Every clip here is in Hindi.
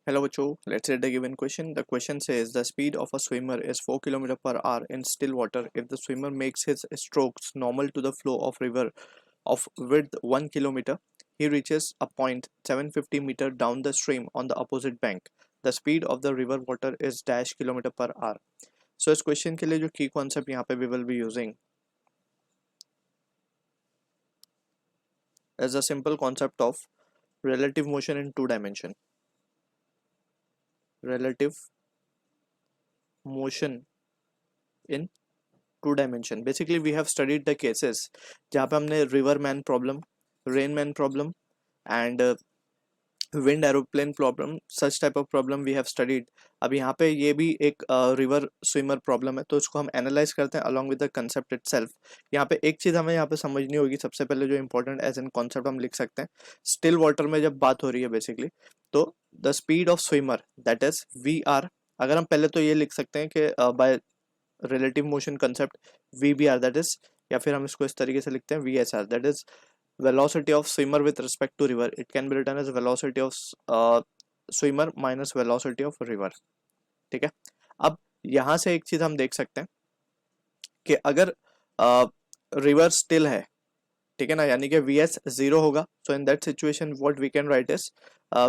Hello बच्चों, let's read the given question. The question says the speed of a swimmer is 4 km per hour in still water. If the swimmer makes his strokes normal to the flow of river of width 1 kilometer, he reaches a point 750 meter down the stream on the opposite bank. The speed of the river water is dash kilometer per hour. So इस question के लिए जो key concept यहाँ पे we will be using is a simple concept of relative motion in two dimension. Relative motion in two dimension. Basically we have studied the cases जहाँ पे हमने river man problem, rain man problem and wind aeroplane problem, such type of problem we have studied. अब यहाँ पे ये भी एक रिवर स्विमर प्रॉब्लम है, तो इसको हम एनालाइज करते हैं along with the concept itself. यहाँ पे एक चीज़ हमें यहाँ पे समझनी होगी. सबसे पहले जो इंपॉर्टेंट एज एन कॉन्सेप्ट हम लिख सकते हैं, स्टिल वाटर में जब बात हो रही है बेसिकली, तो the speed of swimmer that is V R. अगर हम पहले तो ये लिख सकते हैं कि by relative motion concept V B R that is, या फिर हम इसको इस तरीके से लिखते हैं V S R that is velocity of swimmer with respect to river. It can be written as velocity of swimmer minus velocity of river. ठीक है. अब यहां से एक चीज हम देख सकते हैं कि अगर रिवर स्टिल है, ठीक है ना, यानी कि वी एस जीरो होगा. So in that situation what we can write is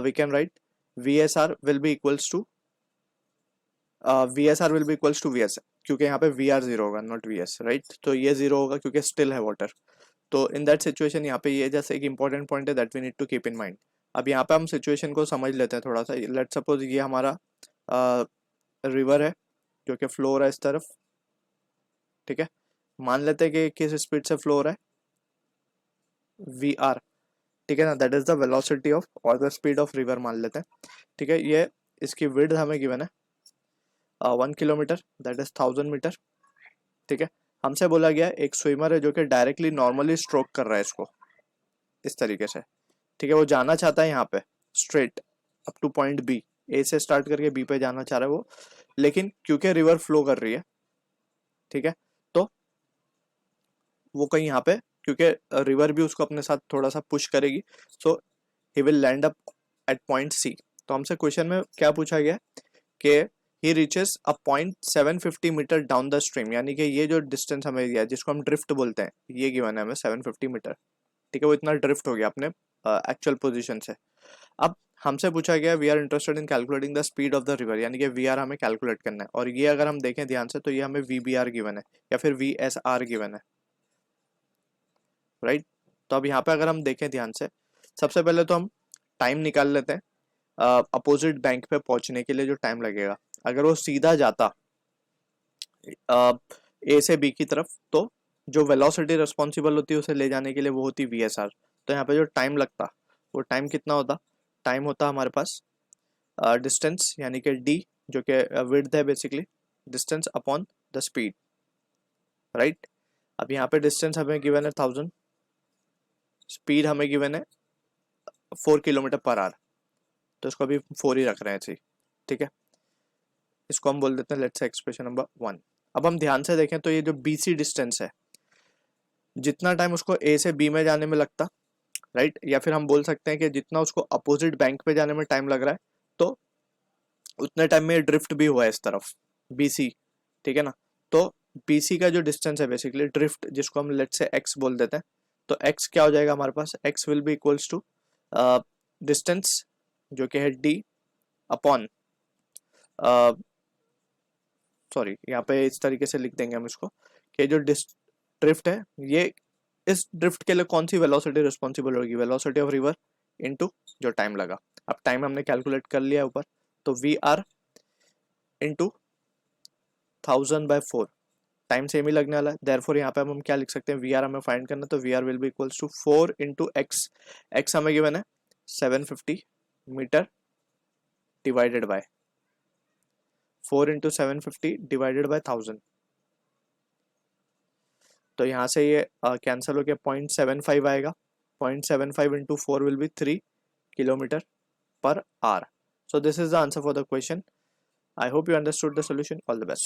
we can write V S R will be equals to V S R will be equals to V S, क्योंकि यहाँ पे वी आर जीरो होगा नॉट वी एस, राइट. तो ये जीरो होगा क्योंकि स्टिल है वाटर. तो इन दैट सिचुएशन यहाँ पे ये जैसे एक इंपॉर्टेंट पॉइंट है that we need to keep in mind. अब यहाँ पे हम सिचुएशन को समझ लेते हैं थोड़ा सा. लेट सपोज ये हमारा रिवर है जो कि फ्लो हो रहा है इस तरफ, ठीक है. मान लेते हैं कि किस स्पीड से फ्लो हो रहा है, वी आर, ठीक है ना, that is the velocity of और द स्पीड ऑफ रिवर मान लेते हैं, ठीक है. ये इसकी विड्थ हमें गिवन है 1 किलोमीटर दैट इज 1000 मीटर, ठीक है. हमसे बोला गया एक स्विमर है जो कि डायरेक्टली नॉर्मली स्ट्रोक कर रहा है इसको इस तरीके से, ठीक है. वो जाना चाहता है यहाँ पे straight up to point B, A से स्टार्ट करके बी पे जाना चाह रहा है वो, लेकिन क्योंकि रिवर फ्लो कर रही है, ठीक है, तो वो कहीं यहाँ पे, क्योंकि रिवर भी उसको अपने साथ थोड़ा सा पुश करेगी, so he will land up at point C. तो हमसे क्वेश्चन में क्या पूछा गया कि he reaches a point 750 meter down the stream, यानी कि ये जो डिस्टेंस हमें दिया है जिसको हम ड्रिफ्ट बोलते हैं, ये गिवन है हमें 750 मीटर, ठीक है. वो इतना ड्रिफ्ट हो गया अपने एक्चुअल पोजीशन से. अब हमसे पूछा गया we are interested in calculating the speed of the river, यानी कि वी आर हमें कैलकुलेट करना है. और ये अगर हम देखें ध्यान से तो ये हमें वी बी आर गिवन है या फिर वी एस आर गिवन है, राइट. तो अब यहाँ पे अगर हम देखें ध्यान से, सबसे पहले तो हम टाइम निकाल लेते हैं अपोजिट बैंक पे पहुंचने के लिए जो टाइम लगेगा. अगर वो सीधा जाता ए से बी की तरफ, तो जो वेलोसिटी रिस्पॉन्सिबल होती है उसे ले जाने के लिए वो होती वी एस आर. तो यहाँ पे जो टाइम लगता वो टाइम कितना होता, टाइम होता हमारे पास डिस्टेंस यानी कि डी जो कि विड्थ है basically, distance upon the speed, right. अब यहाँ पे डिस्टेंस हमें गिवन है 1000, स्पीड हमें गिवन है 4 किलोमीटर पर आवर, तो इसको अभी 4 ही रख रहे हैं ऐसे, ठीक है. इसको हम बोल देते हैं लेट्स से एक्सप्रेशन नंबर 1. अब हम ध्यान से देखें तो ये जो BC डिस्टेंस है, जितना टाइम उसको ए से बी में जाने में लगता, राइट, या फिर हम बोल सकते हैं कि जितना उसको अपोजिट बैंक पे जाने में टाइम लग रहा है, तो उतने टाइम में ड्रिफ्ट भी हुआ है इस तरफ BC, ठीक है ना. तो BC का जो डिस्टेंस है बेसिकली ड्रिफ्ट, जिसको हम लेट्स से x बोल देते हैं, तो x क्या हो जाएगा हमारे पास, x will be equals to distance जो कि है d अपॉन, सॉरी यहाँ पे इस तरीके से लिख देंगे हम इसको कि जो ड्रिफ्ट है, ये इस ड्रिफ्ट के लिए कौन सी वेलोसिटी रिस्पॉन्सिबल होगी, वेलोसिटी ऑफ रिवर इनटू जो टाइम लगा. अब टाइम हमने कैलकुलेट कर लिया ऊपर, तो V R into 1000/4, time same ही लगने वाला है. देयरफॉर यहाँ पे हम क्या लिख सकते हैं, वी आर हमें फाइंड करना, तो V R will be equals to 4 into X. X हमें गिवन है 750 metre divided by 4 into 750 divided by 1000. तो यहाँ से ये कैंसिल होकर 0.75 आएगा. 0.75 into 4 will be 3 kilometre per hour. So this is the answer for the question. I hope you understood the solution. All the best.